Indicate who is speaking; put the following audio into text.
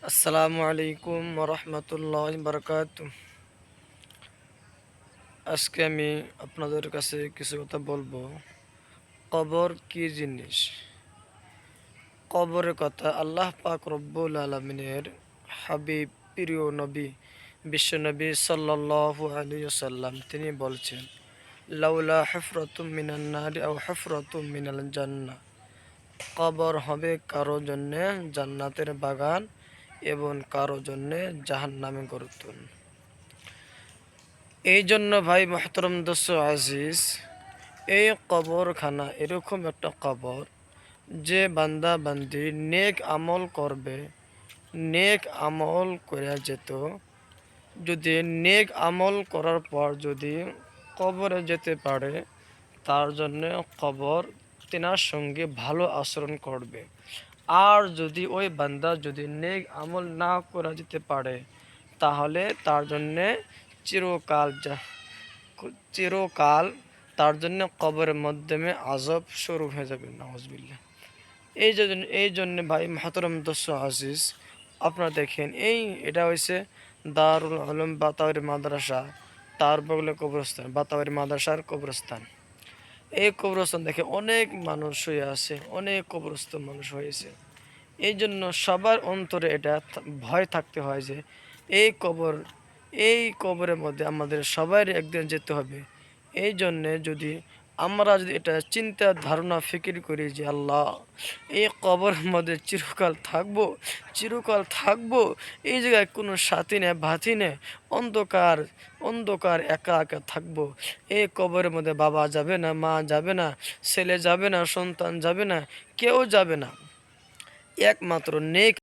Speaker 1: আসসালামু আলাইকুম রহমতুল্লাহ বারকাত। আজকে আমি আপনাদের কাছে কিছু কথা বলবো। কবর কি জিনিস? কবরের কথা আল্লাহ পাক রব্বুল আলমিনের হাবিব প্রিয় নবী বিশ্বনবী সাল্লাল্লাহু আলাইহি ওয়াসাল্লাম তিনি বলছেন, লাউলা হুফরাতুম মিনান নারি আও হুফরাতুম মিনাল জান্নাহ, কবর হবে কারো জন্যে জান্নাতের বাগান এবং কারো জন্যে জাহান্নামে গর্তন। এই জন্য ভাই মোহতরম দোস্ত আজিজ, এই কবরখানা এরকম একটা কবর, যে বান্দা বান্দি নেক আমল করবে, নেক আমল করে যেত, যদি নেক আমল করার পর যদি কবরে যেতে পারে, তার জন্য কবর তেনার সঙ্গে ভালো আচরণ করবে। আর যদি ওই বান্দা যদি নেক আমল না করা যেতে পারে, তাহলে তার জন্যে চিরকাল চিরকাল তার জন্য কবরের মাধ্যমে আযাব শুরু হয়ে যাবে। নাউজুবিল্লাহ। এই জন্য ভাই মুহতারাম দোস্ত আজিজ, আপনারা দেখেন, এটা হয়েছে দারুল উলুম বাতাওয়ারি মাদ্রাসা, তার বগলে কবরস্থান, বাতাওয়ারি মাদ্রাসার কবরস্থান। এই কবরস্থান দেখে অনেক মানুষ হয়ে আছে, অনেক কবরস্থ মানুষ হয়েছে। এই জন্য সবার অন্তরে এটা ভয় থাকতে হয় যে এই কবর, এই কবরের মধ্যে আমাদের সবাই একদিন যেতে হবে। এই জন্যে যদি আমরা যদি এটা চিন্তা ধারণা ফিকির করি যে আল্লাহ, এই কবরের মধ্যে চিরকাল থাকবো, চিরকাল থাকবো, এই জায়গায় কোনো সাথী নেই, ভাতি নেই, অন্ধকার, অন্ধকার, একা একা থাকবো। এই কবরের মধ্যে বাবা যাবে না, মা যাবে না, ছেলে যাবে না, সন্তান যাবে না, কেউ যাবে না, একমাত্র নেক